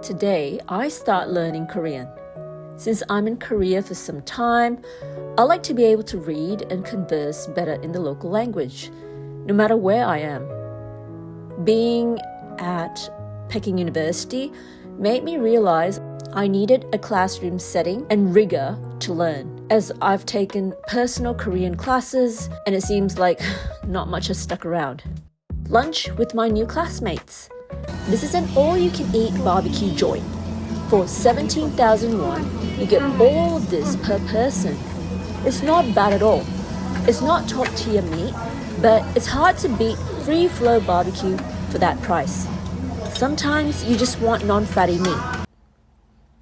Today, I start learning Korean. Since I'm in Korea for some time, I like to be able to read and converse better in the local language, no matter where I am. Being at Peking University made me realize I needed a classroom setting and rigor to learn, as I've taken personal Korean classes and it seems like not much has stuck around. Lunch with my new classmates. This is an all-you-can-eat barbecue joint. For 17,000 won, you get all of this per person. It's not bad at all. It's not top-tier meat, but it's hard to beat free-flow barbecue for that price. Sometimes you just want non-fatty meat.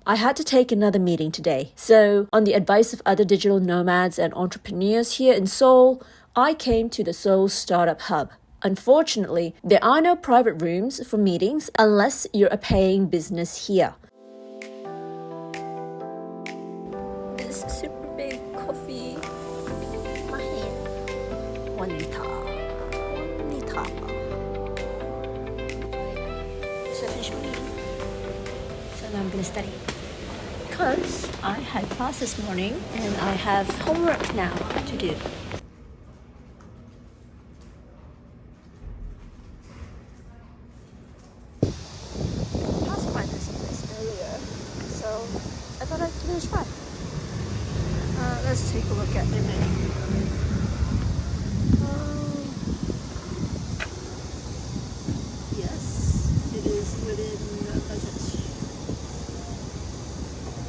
I had to take another meeting today, so on the advice of other digital nomads and entrepreneurs here in Seoul, I came to the Seoul Startup Hub. Unfortunately, there are no private rooms for meetings unless you're a paying business here. This super big coffee. 1 liter. 1 liter. So I finished my meeting. So now I'm gonna study. Because I had class this morning and I have homework now to do. I thought I'd give it a try. Let's take a look at the menu. Yes, it is within budget.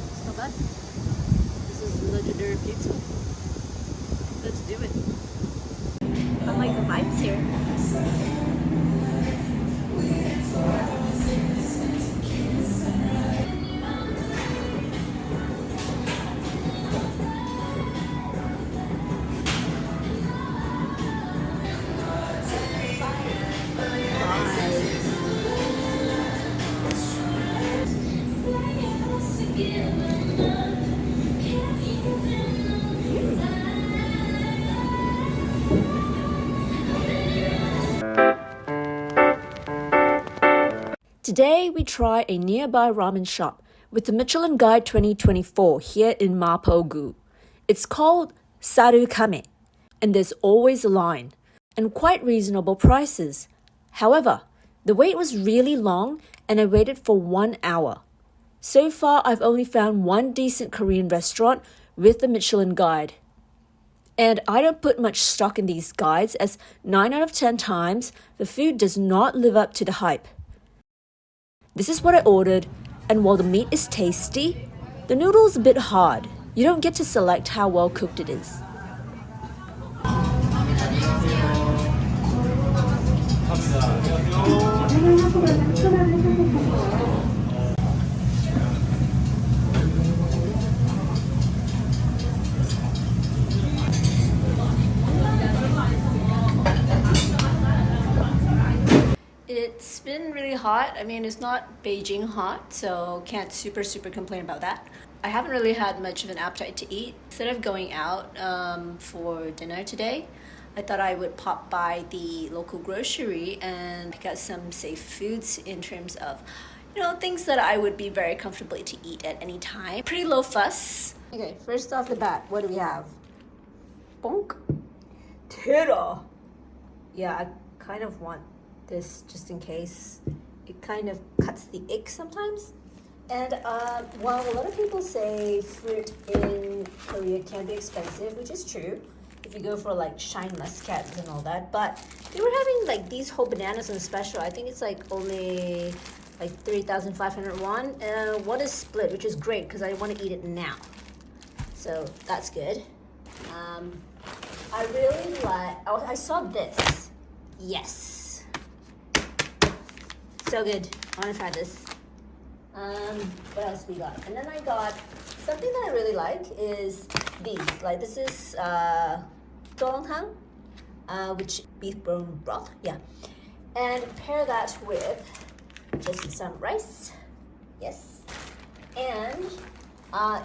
It's not bad. This is legendary pizza. Let's do it. I like the vibes here. Today, we try a nearby ramen shop with the Michelin Guide 2024 here in Mapo-gu. It's called Sarukame, and there's always a line, and quite reasonable prices. However, the wait was really long, and I waited for 1 hour. So far, I've only found one decent Korean restaurant with the Michelin Guide. And I don't put much stock in these guides, as 9 out of 10 times, the food does not live up to the hype. This is what I ordered, and while the meat is tasty, the noodle is a bit hard. You don't get to select how well cooked it is. It's been really hot. I mean, it's not Beijing hot, so can't super complain about that. I haven't really had much of an appetite to eat. Instead of going out for dinner today, I thought I would pop by the local grocery and pick out some safe foods in terms of, things that I would be very comfortable to eat at any time. Pretty low fuss. Okay, first off the bat, what do we have? Bonk. Tira. Yeah, I kind of want this just in case. It kind of cuts the ick sometimes. And while a lot of people say fruit in Korea can be expensive, which is true if you go for like shine muscats and all that, but they were having like these whole bananas on special. I think it's like only like 3,500 won. One is split, which is great because I want to eat it now. So that's good. I really like, I saw this. Yes. So good. I want to try this. What else we got? And then I got something that I really like is these. Like this is donghang, which beef bone broth. Yeah. And pair that with just some rice. Yes. And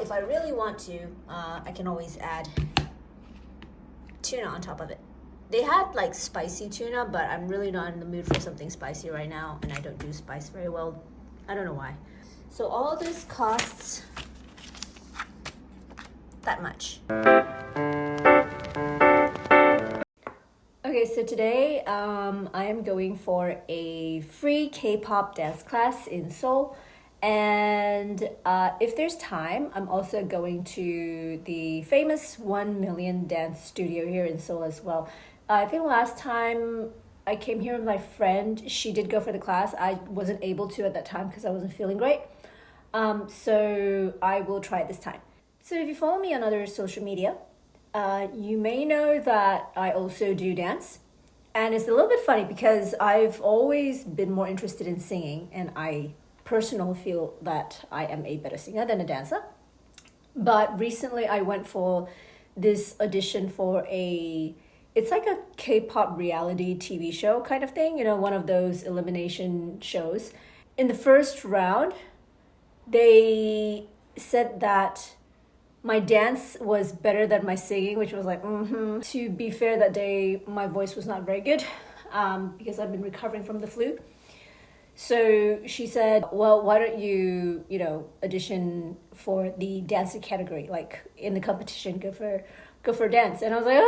if I really want to, I can always add tuna on top of it. They had like spicy tuna, but I'm really not in the mood for something spicy right now, and I don't do spice very well. I don't know why. So all this costs that much. Okay, so today I am going for a free K-pop dance class in Seoul. And if there's time, I'm also going to the famous 1 Million Dance Studio here in Seoul as well. I think last time I came here with my friend, she did go for the class. I wasn't able to at that time because I wasn't feeling great. So I will try it this time. So if you follow me on other social media, you may know that I also do dance. And it's a little bit funny because I've always been more interested in singing, and I personally feel that I am a better singer than a dancer. But recently I went for this audition for it's like a K-pop reality TV show kind of thing, you know, one of those elimination shows. In the first round, they said that my dance was better than my singing, which was like, To be fair, that day my voice was not very good because I've been recovering from the flu. So she said, well, why don't you, audition for the dancing category, like in the competition, go for dance. And I was like,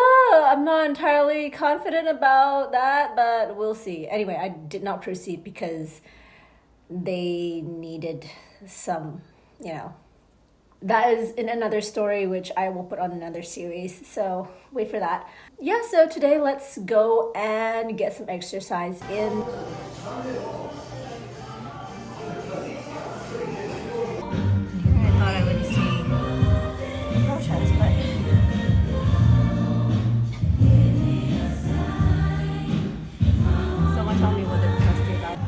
I'm not entirely confident about that, but we'll see. Anyway, I did not proceed because they needed some, that is in another story, which I will put on another series. So wait for that. Yeah, so today let's go and get some exercise in. I thought I would see protests, but someone tell me what they're protesting about.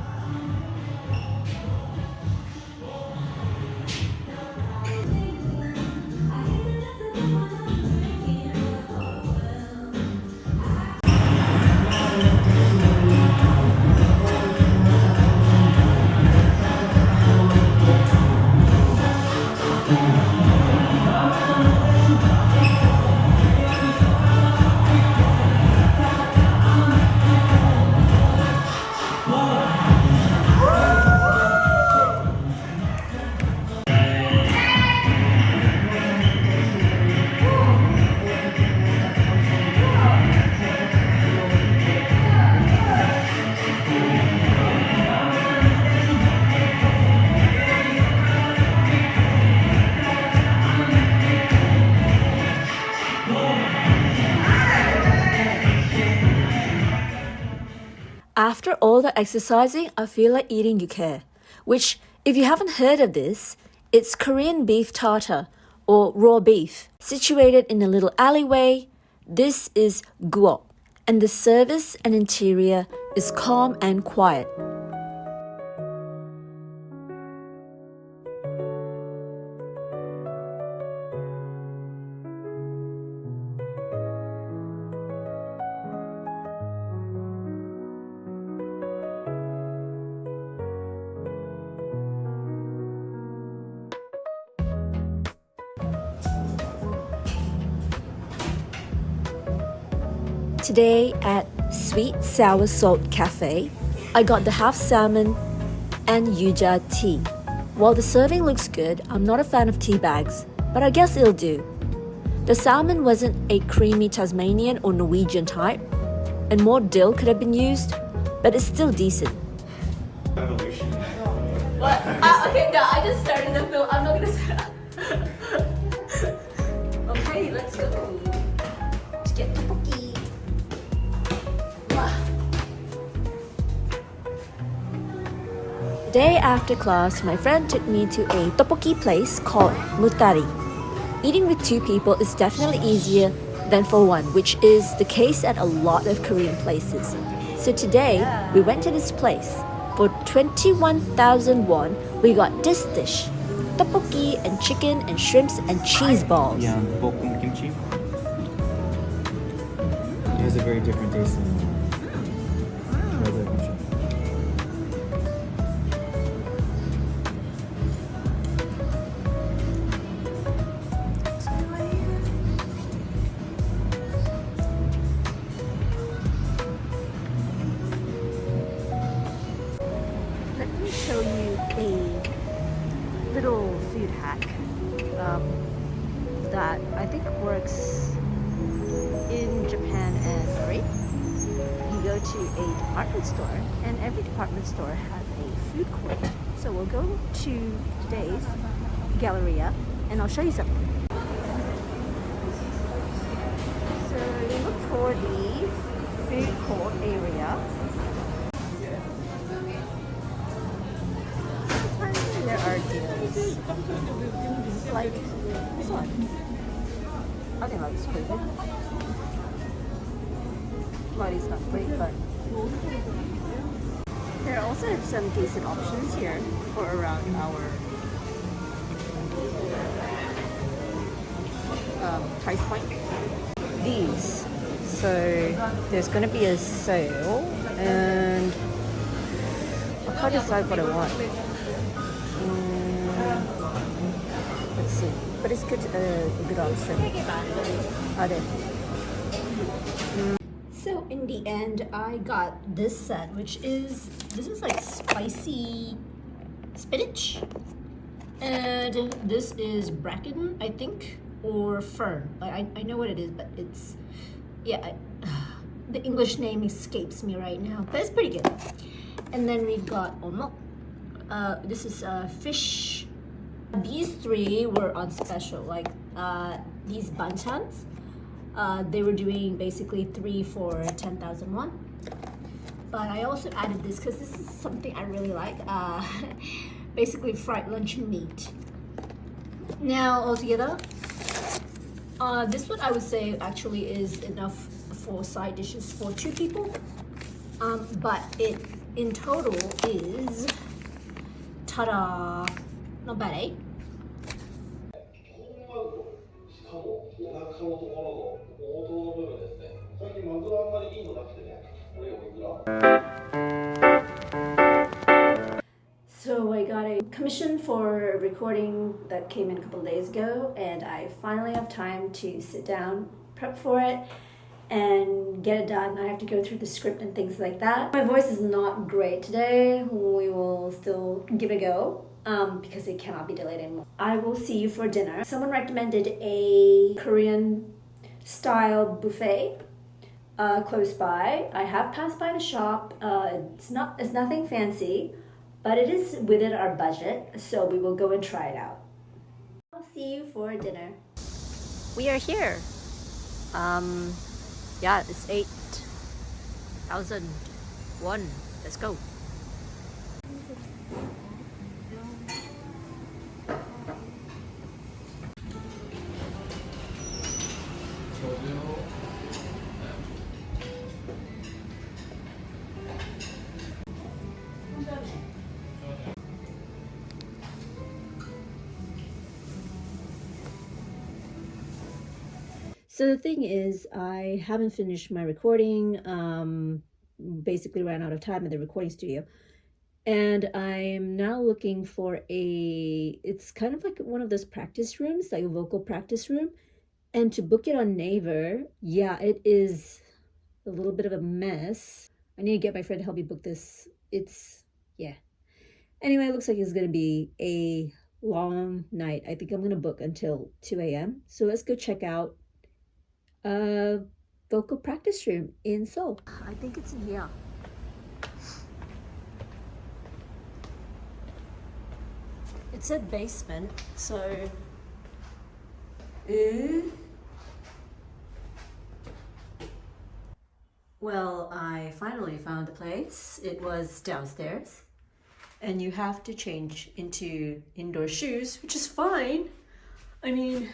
After all the exercising, I feel like eating yukae, which, if you haven't heard of this, it's Korean beef tartar, or raw beef. Situated in a little alleyway, this is guok, and the service and interior is calm and quiet. Today at Sweet Sour Salt Cafe, I got the half salmon and yuja tea. While the serving looks good, I'm not a fan of tea bags, but I guess it'll do. The salmon wasn't a creamy Tasmanian or Norwegian type, and more dill could have been used, but it's still decent. Evolution. What? Okay, no, I just started the film. I'm not gonna start. Okay, let's go. Let's get tteokbokki. The day after class, my friend took me to a tteokbokki place called Mutari. Eating with two people is definitely easier than for one, which is the case at a lot of Korean places. So today, we went to this place. For 21,000 won, we got this dish. Tteokbokki and chicken and shrimps and cheese balls. Yeah, 볶음 kimchi. It has a very different taste than regular kimchi. Let me show you a food hack that I think works in Japan and Korea. You go to a department store, and every department store has a food court. So we'll go to today's Galleria, and I'll show you something. So you look for the food court area. Sometimes there are deals, like this one. I think that's pretty good. Money's not free, but there are also some decent options here for around our price point. These. So there's going to be a sale, and I can't decide what I want. Let's see, but it's good, a good option. So in the end, I got this set, which is like spicy spinach, and this is bracken, I think, or fern. I know what it is, but it's the English name escapes me right now, but it's pretty good. And then we've got omo. This is fish. These three were on special, like these banchans. They were doing basically 3 for 10,000 won. But I also added this because this is something I really like. Basically fried luncheon meat. Now altogether, this one I would say actually is enough for side dishes for 2 people. But it in total is, ta-da, not bad, eh? So I got a commission for a recording that came in a couple of days ago, and I finally have time to sit down, prep for it, and get it done. I have to go through the script and things like that. My voice is not great today. We will still give it a go. Because it cannot be delayed anymore. I will see you for dinner. Someone recommended a Korean style buffet close by. I have passed by the shop. It's nothing fancy, but it is within our budget, so we will go and try it out. I'll see you for dinner. We are here. Yeah, it's 8,001. Let's go. So the thing is, I haven't finished my recording, basically ran out of time at the recording studio. And I'm now looking for it's kind of like one of those practice rooms, like a vocal practice room. And to book it on Naver, yeah, it is a little bit of a mess. I need to get my friend to help me book this. Yeah. Anyway, it looks like it's going to be a long night. I think I'm going to book until 2 a.m. So let's go check out a vocal practice room in Seoul. I think it's in here. It said basement, so well, I finally found the place. It was downstairs, and you have to change into indoor shoes, which is fine. I mean,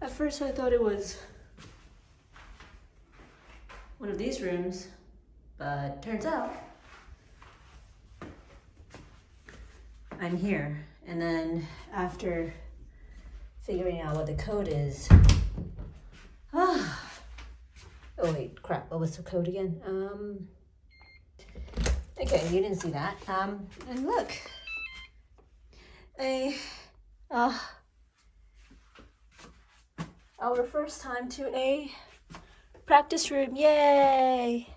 at first I thought it was one of these rooms, but turns out I'm here. And then after figuring out what the code is, oh wait, crap, what was the code again? Okay, you didn't see that. And look, our first time to a practice room, yay!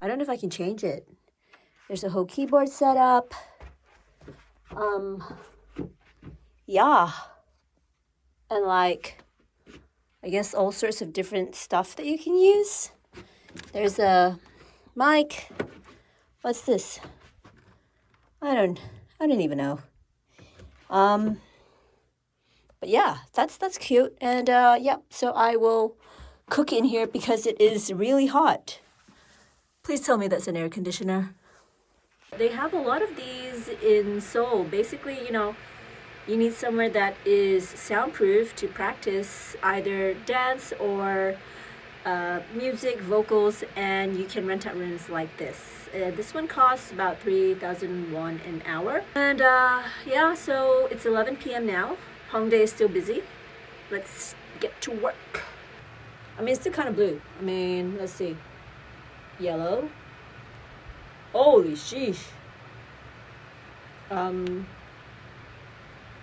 I don't know if I can change it. There's a whole keyboard set up. Yeah. And like, I guess all sorts of different stuff that you can use. There's a mic. What's this? I don't even know. But yeah, that's cute. And yeah, so I will cook in here because it is really hot. Please tell me that's an air conditioner. They have a lot of these in Seoul. Basically, you need somewhere that is soundproof to practice either dance or music, vocals, and you can rent out rooms like this. This one costs about 3,000 won an hour. And yeah, so it's 11 p.m. now. Hongdae is still busy. Let's get to work. I mean, it's still kind of blue. I mean, let's see. Yellow. Holy sheesh. There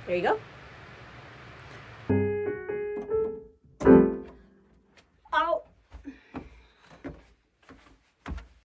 you go.